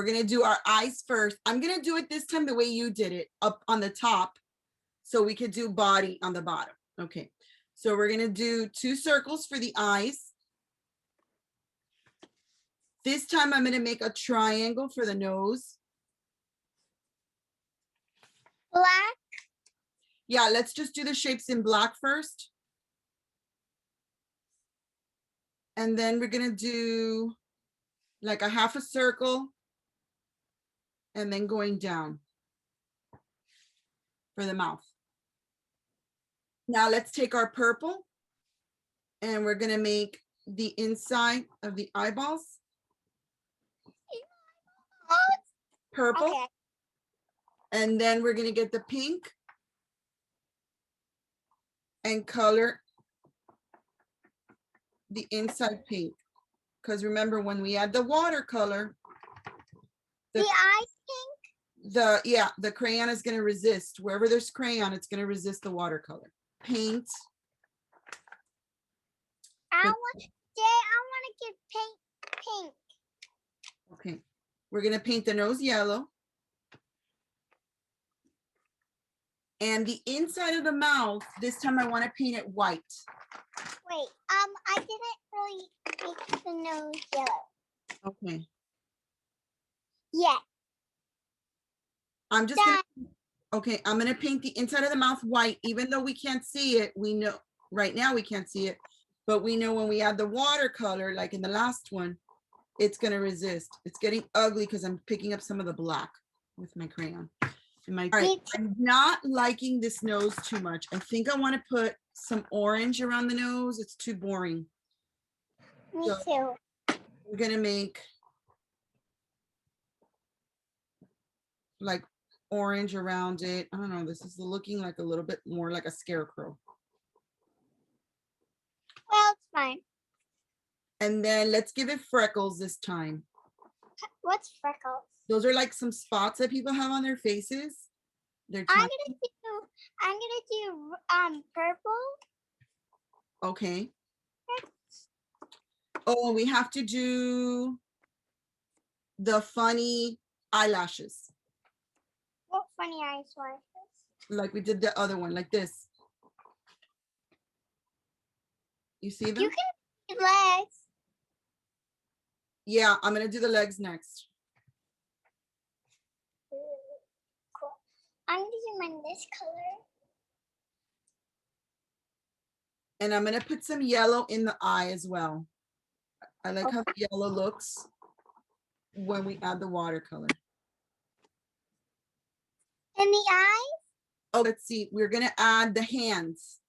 We're gonna do our eyes first. I'm gonna do it this time the way you did it, up on the top, so we could do body on the bottom. Okay, so we're gonna do 2 circles for the eyes. This time I'm gonna make a triangle for the nose. Black. Yeah, let's just do the shapes in black first. And then we're gonna do like a half a circle and then going down for the mouth. Now let's take our purple and we're gonna make the inside of the eyeballs. Purple. Okay. And then we're gonna get the pink and color the inside pink. Because remember, when we add the watercolor, The eyes pink. the crayon is going to resist. Wherever there's crayon, it's going to resist the watercolor. Paint. I want to get pink. Okay. We're going to paint the nose yellow. And the inside of the mouth, this time I want to paint it white. Wait, I didn't really paint the nose yellow. Okay. Yeah. I'm just gonna, I'm gonna paint the inside of the mouth white, even though we can't see it. We know right now we can't see it, but we know when we add the watercolor, like in the last one, it's gonna resist. It's getting ugly because I'm picking up some of the black with my crayon. All right, I'm not liking this nose too much. I think I want to put some orange around the nose. It's too boring. Me too. We're gonna make like orange around it. I don't know, this is looking like a little bit more like a scarecrow. Well, it's fine. And then let's give it freckles this time. What's freckles? Those are like some spots that people have on their faces. They're I'm gonna do purple. Okay. Oh, we have to do the funny eyelashes. What funny eyelashes? Like we did the other one, like this. You see them? You can do legs. Yeah, I'm gonna do the legs next. Cool. I'm gonna do mine this color. And I'm gonna put some yellow in the eye as well. I like how the yellow looks when we add the watercolor. And the eyes? Oh, let's see. We're gonna add the hands.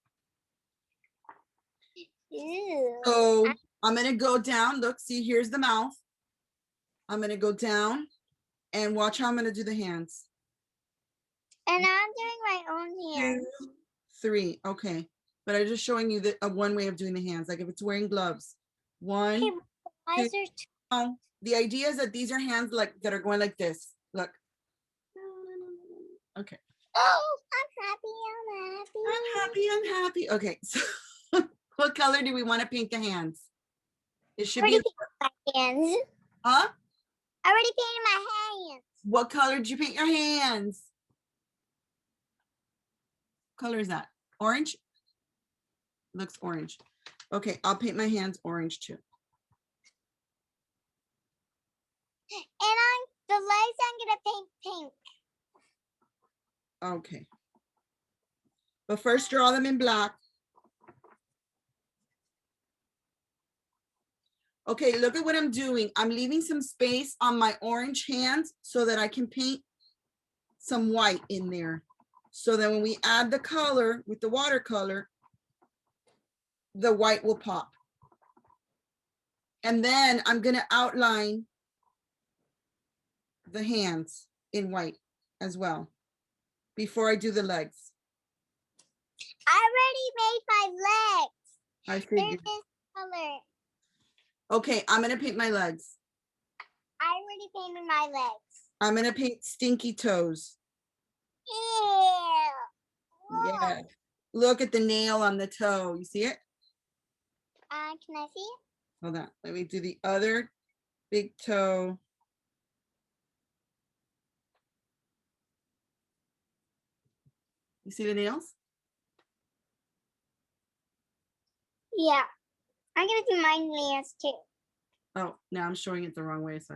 Ew. So I'm gonna go down. Look, see, here's the mouth. I'm gonna go down and watch how I'm gonna do the hands. And I'm doing my own hands. 2, 3. Okay, but I'm just showing you the one way of doing the hands. Like if it's wearing gloves. 1. Okay, eyes are Oh, the idea is that these are hands like that are going like this. Look. Okay. Oh, I'm happy. I'm happy. Okay, so what color do we want to paint the hands? It should already be my hands. Huh? I already painted my hands. What color did you paint your hands? What color is that? Orange? Looks orange. Okay, I'll paint my hands orange too. And the legs I'm gonna paint pink. Okay. But first draw them in black. Okay, look at what I'm doing. I'm leaving some space on my orange hands so that I can paint some white in there. So that when we add the color with the watercolor, the white will pop. And then I'm gonna outline the hands in white as well before I do the legs. I already made my legs. I They're figured. this color. Okay, I'm gonna paint my legs. I already painted my legs. I'm gonna paint stinky toes. Ew. Yeah. Look at the nail on the toe. You see it? Can I see it? Hold on. Let me do the other big toe. You see the nails? Yeah. I'm gonna do my nails too. Oh, now I'm showing it the wrong way. So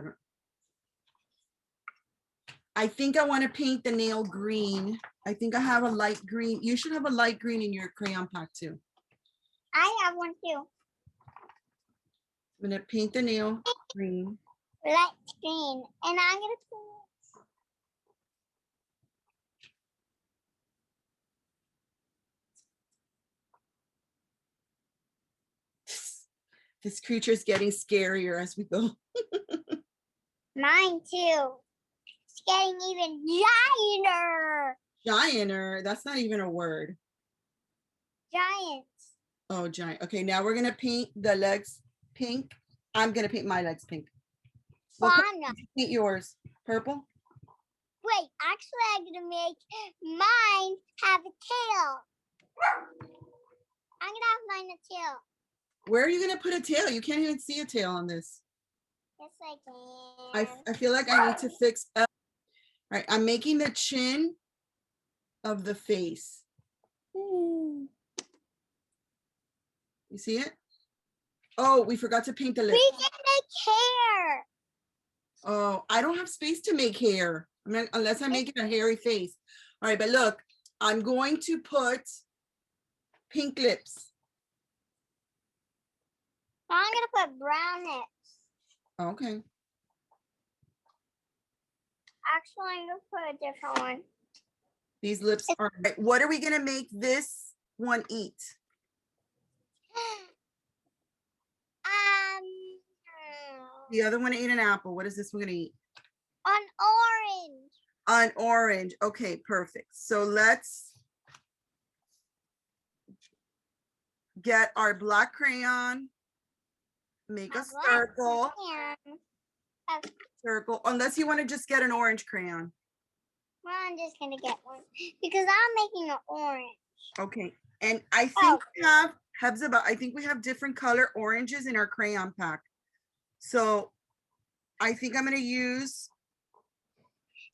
I think I want to paint the nail green. I think I have a light green. You should have a light green in your crayon pack too. I have one too. I'm gonna paint the nail green. Light green. And I'm gonna put This creature's getting scarier as we go. mine too. It's getting even gianter. Gianter, that's not even a word. Giant. Oh, giant. Okay, now we're gonna paint the legs pink. I'm gonna paint my legs pink. Well, What color I'm not. did you paint yours? Purple? Wait, actually, I'm gonna make mine have a tail. I'm gonna have mine a tail. Where are you gonna put a tail? You can't even see a tail on this. Yes, I can. I feel like I need to fix up. All right, I'm making the chin of the face. You see it? Oh, we forgot to paint the lips. We can make hair. Oh, I don't have space to make hair. I mean, unless I make it a hairy face. All right, but look, I'm going to put pink lips. I'm gonna put brown lips. Okay. Actually, I'm gonna put a different one. These lips are, right, what are we gonna make this one eat? The other one ate an apple. What is this one gonna eat? An orange. An orange. Okay, perfect. So let's get our black crayon, make a circle, circle, unless you want to just get an orange crayon. Well, I'm just gonna get one because I'm making an orange. Okay, and I think we have, Hebzibah, I think we have different color oranges in our crayon pack. So I think I'm gonna use.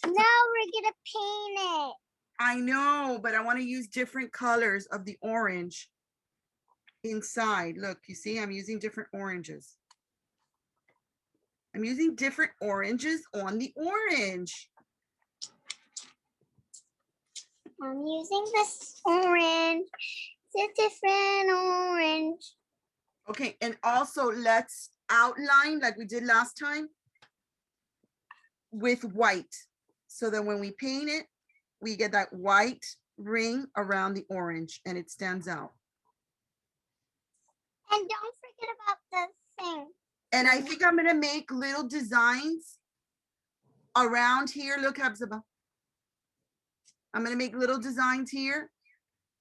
No, we're gonna paint it. I know, but I want to use different colors of the orange inside. Look, you see, I'm using different oranges. I'm using different oranges on the orange. I'm using this orange. It's a different orange. Okay, and also let's outline like we did last time with white. So that when we paint it, we get that white ring around the orange and it stands out. And don't forget about the thing. And I think I'm gonna make little designs around here. Look, Hebzibah. I'm gonna make little designs here.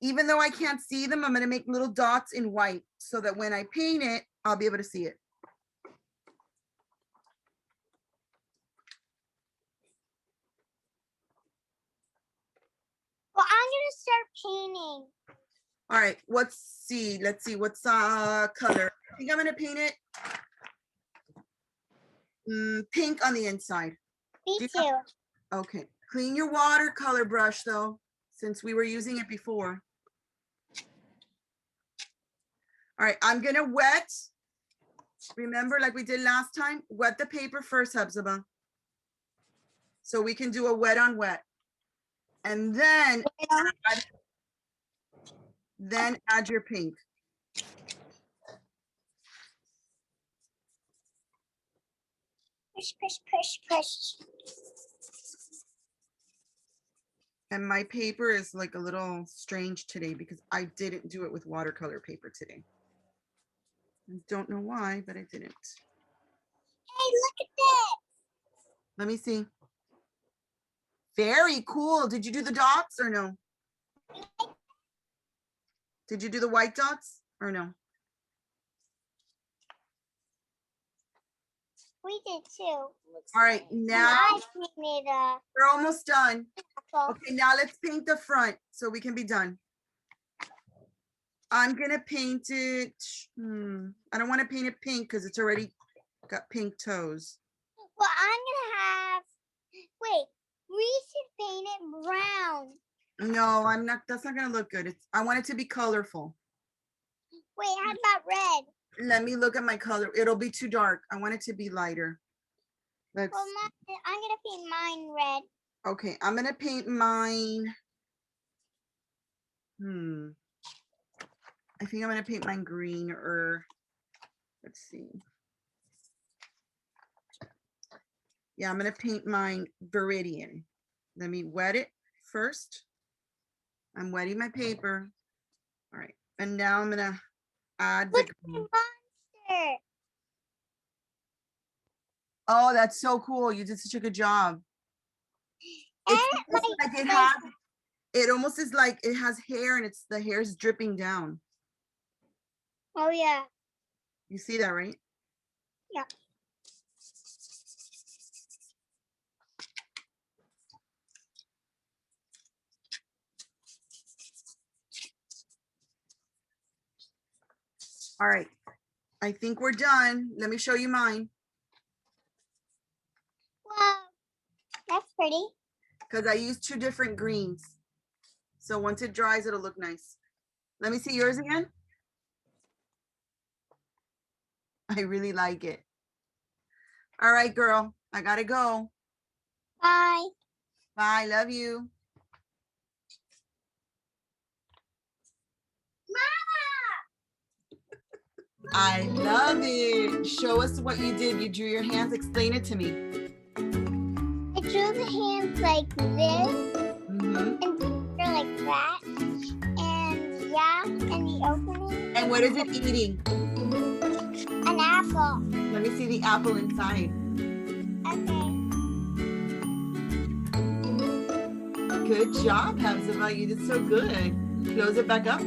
Even though I can't see them, I'm gonna make little dots in white so that when I paint it, I'll be able to see it. Well, I'm gonna start painting. All right, let's see, what's color? I think I'm gonna paint it pink on the inside. Me too. Okay, clean your watercolor brush though, since we were using it before. All right, I'm gonna wet. Remember, like we did last time, wet the paper first, Hebzibah. So we can do a wet on wet. And then add your pink. Push, push, push, push. And my paper is like a little strange today because I didn't do it with watercolor paper today. I don't know why, but I didn't. Hey, look at this. Let me see. Very cool. Did you do the dots or no? Did you do the white dots or no? We did too. All right, now I painted we're almost done. apple. Okay, now let's paint the front so we can be done. I'm gonna paint it. I don't want to paint it pink because it's already got pink toes. Well, I'm gonna have. Wait, we should paint it brown. No, I'm not. That's not gonna look good. I want it to be colorful. Wait, how about red? Let me look at my color. It'll be too dark. I want it to be lighter. Let's. Well, I'm gonna paint mine red. Okay, I'm gonna paint mine. I think I'm gonna paint mine green or. Let's see. Yeah, I'm gonna paint mine Viridian. Let me wet it first. I'm wetting my paper. All right, and now I'm gonna add the Look at the green. monster. Oh, that's so cool. You did such a good job. And It's almost my- like my- it almost is like it has hair and the hair is dripping down. Oh yeah. You see that, right? Yeah. All right. I think we're done. Let me show you mine. Wow, that's pretty. Because I used 2 different greens. So once it dries, it'll look nice. Let me see yours again. I really like it. All right, girl. I gotta go. Bye. Bye. Love you. I love it. Show us what you did. You drew your hands. Explain it to me. I drew the hands like this Mhm. and like that. And yeah, and the opening. And what is it eating? An apple. Let me see the apple inside. Okay. Good job, Hepzibah. You did so good. Close it back up.